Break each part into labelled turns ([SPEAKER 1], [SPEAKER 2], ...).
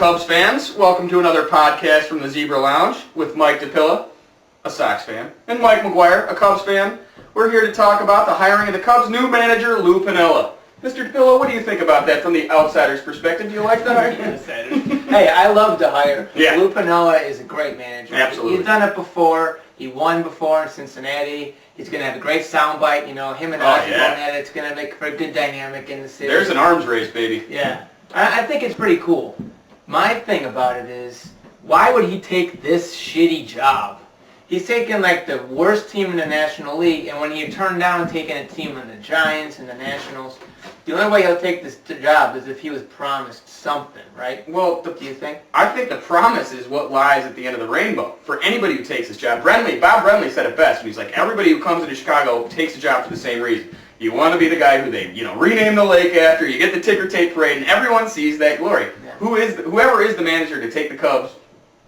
[SPEAKER 1] Cubs fans. Welcome to another podcast from the Zebra Lounge with Mike DePilla, a Sox fan, and Mike McGuire, a Cubs fan. We're here to talk about the hiring of the Cubs' new manager, Lou Piniella. Mr. DePilla, what do you think about that from the outsider's perspective? Do you like the hire?
[SPEAKER 2] Hey, I love the hire.
[SPEAKER 1] Yeah.
[SPEAKER 2] Lou Piniella is a great manager.
[SPEAKER 1] Absolutely.
[SPEAKER 2] He's done it before. He won before in Cincinnati. He's going to have a great soundbite. You know, him and Ozzie going at it. It's going to make for a good dynamic in the city.
[SPEAKER 1] There's an arms race, baby.
[SPEAKER 2] Yeah. I think it's pretty cool. My thing about it is, why would he take this shitty job? He's taking like the worst team in the National League, and when you turn down taking a team on the Giants and the Nationals, the only way he'll take this job is if he was promised something, right?
[SPEAKER 1] Well,
[SPEAKER 2] do you think?
[SPEAKER 1] I think the promise is what lies at the end of the rainbow. For anybody who takes this job, Bob Brenly said it best. He's like, everybody who comes into Chicago takes the job for the same reason. You want to be the guy who they, rename the lake after, you get the ticker tape parade, and everyone sees that glory.
[SPEAKER 2] Yeah.
[SPEAKER 1] Whoever is the manager to take the Cubs,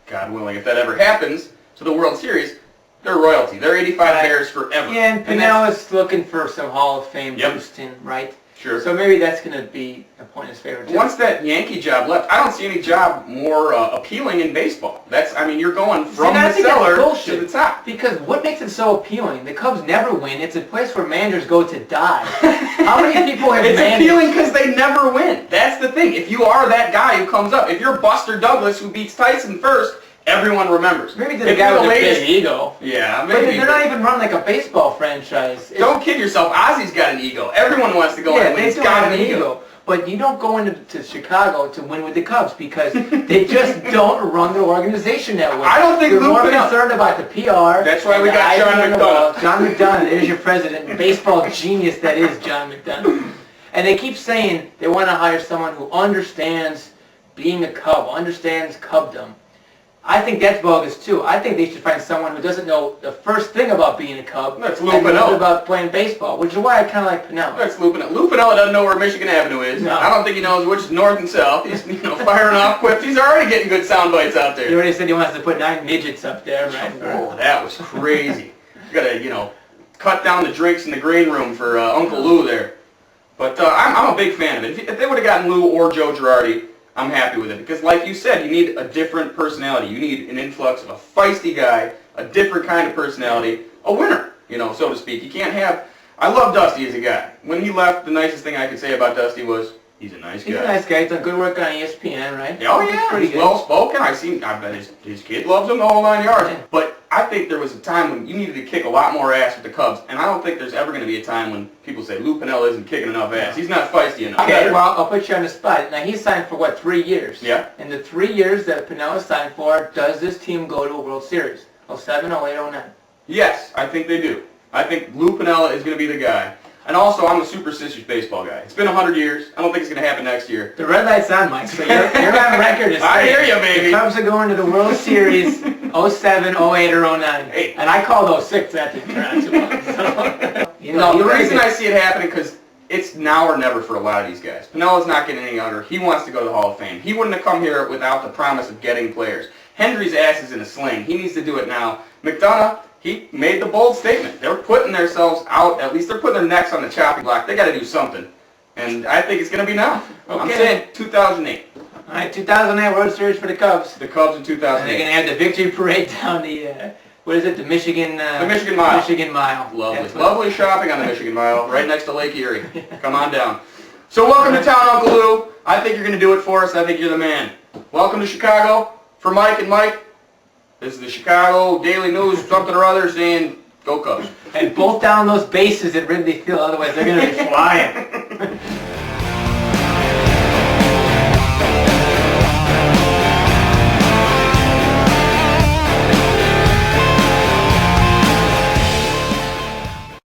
[SPEAKER 1] God willing, if that ever happens, to the World Series, they're royalty. They're 85 Bears forever.
[SPEAKER 2] Yeah, and Piniella's looking for some Hall of Fame boosting, right?
[SPEAKER 1] Sure.
[SPEAKER 2] So maybe that's going to be a point of his favorite.
[SPEAKER 1] Once that Yankee job left, I don't see any job more appealing in baseball. You're going from the cellar to the top.
[SPEAKER 2] Because what makes it so appealing? The Cubs never win. It's a place where managers go to die. How many people have
[SPEAKER 1] It's
[SPEAKER 2] managed?
[SPEAKER 1] appealing because they never win. That's the thing. If you are that guy who comes up, if you're Buster Douglas who beats Tyson first, everyone remembers.
[SPEAKER 2] Maybe the guy with a big ego.
[SPEAKER 1] Yeah,
[SPEAKER 2] But
[SPEAKER 1] maybe.
[SPEAKER 2] they're not even run like a baseball franchise.
[SPEAKER 1] Don't kid yourself. Ozzy's got an ego. Everyone wants to go in and win.
[SPEAKER 2] They
[SPEAKER 1] He's
[SPEAKER 2] do
[SPEAKER 1] got
[SPEAKER 2] have
[SPEAKER 1] an ego.
[SPEAKER 2] But you don't go into Chicago to win with the Cubs because they just don't run their organization that way.
[SPEAKER 1] I don't think
[SPEAKER 2] They're
[SPEAKER 1] Lou
[SPEAKER 2] more
[SPEAKER 1] Piniella.
[SPEAKER 2] concerned about the PR.
[SPEAKER 1] That's why we got John McDonough.
[SPEAKER 2] John McDonough is your president. Baseball genius that is John McDonough. And they keep saying they want to hire someone who understands being a Cub, understands Cubdom. I think that's bogus too. I think they should find someone who doesn't know the first thing about being a Cub.
[SPEAKER 1] That's Lou
[SPEAKER 2] and knows
[SPEAKER 1] Piniella.
[SPEAKER 2] about playing baseball, which is why I kind of like Piniella.
[SPEAKER 1] That's Lou Piniella. Lou Piniella doesn't know where Michigan Avenue is.
[SPEAKER 2] No.
[SPEAKER 1] I don't think he knows which is north and south. He's firing off quips. He's already getting good sound bites out there.
[SPEAKER 2] He already said he wants to put 9 midgets up there, right?
[SPEAKER 1] Oh, that was crazy. You gotta, cut down the drinks in the green room for Uncle Lou there. But I'm a big fan of it. If they would have gotten Lou or Joe Girardi, I'm happy with it. Because like you said, you need a different personality. You need an influx of a feisty guy, a different kind of personality, a winner, so to speak. You can't have... I love Dusty as a guy. When he left, the nicest thing I could say about Dusty was, he's a nice guy.
[SPEAKER 2] He's a nice guy. He's done good work on ESPN, right?
[SPEAKER 1] Oh, yeah.
[SPEAKER 2] He's pretty
[SPEAKER 1] He's
[SPEAKER 2] good.
[SPEAKER 1] well-spoken. I bet his kid loves him the whole 9 yards.
[SPEAKER 2] Yeah.
[SPEAKER 1] But I think there was a time when you needed to kick a lot more ass with the Cubs, and I don't think there's ever going to be a time when people say, Lou Piniella isn't kicking enough ass. He's not feisty enough.
[SPEAKER 2] Okay, well, I'll put you on the spot. Now, he signed for, 3 years?
[SPEAKER 1] Yeah.
[SPEAKER 2] And the 3 years that Piniella signed for, does this team go to a World Series? 07, 08, 09?
[SPEAKER 1] Yes, I think they do. I think Lou Piniella is going to be the guy. And also, I'm a superstitious baseball guy. It's been 100 years. I don't think it's going to happen next year.
[SPEAKER 2] The red light's on, Mike, so you're on record as
[SPEAKER 1] I hear you, baby.
[SPEAKER 2] The Cubs are going to the World Series 07, 08, or 09.
[SPEAKER 1] Hey.
[SPEAKER 2] And I called 06 that didn't turn out too well. So,
[SPEAKER 1] No, the reason I see it happening because it's now or never for a lot of these guys. Piniella's not getting any younger. He wants to go to the Hall of Fame. He wouldn't have come here without the promise of getting players. Hendry's ass is in a sling. He needs to do it now. McDonough, he made the bold statement. They're putting themselves out, at least they're putting their necks on the chopping block. They got to do something. And I think it's going to be now.
[SPEAKER 2] Okay.
[SPEAKER 1] I'm saying 2008.
[SPEAKER 2] All right, 2008 World Series for the Cubs.
[SPEAKER 1] The Cubs in
[SPEAKER 2] And they're
[SPEAKER 1] 2008.
[SPEAKER 2] going to have the victory parade down the, the Michigan...
[SPEAKER 1] The Michigan Mile.
[SPEAKER 2] Michigan Mile.
[SPEAKER 1] Lovely. Lovely shopping on the Michigan Mile, right next to Lake Erie. Come on down. So welcome to town, Uncle Lou. I think you're going to do it for us. I think you're the man. Welcome to Chicago. For Mike and Mike, this is the Chicago Daily News, something or other, saying, go Cubs.
[SPEAKER 2] And bolt down those bases at Wrigley Field, otherwise they're going to be flying.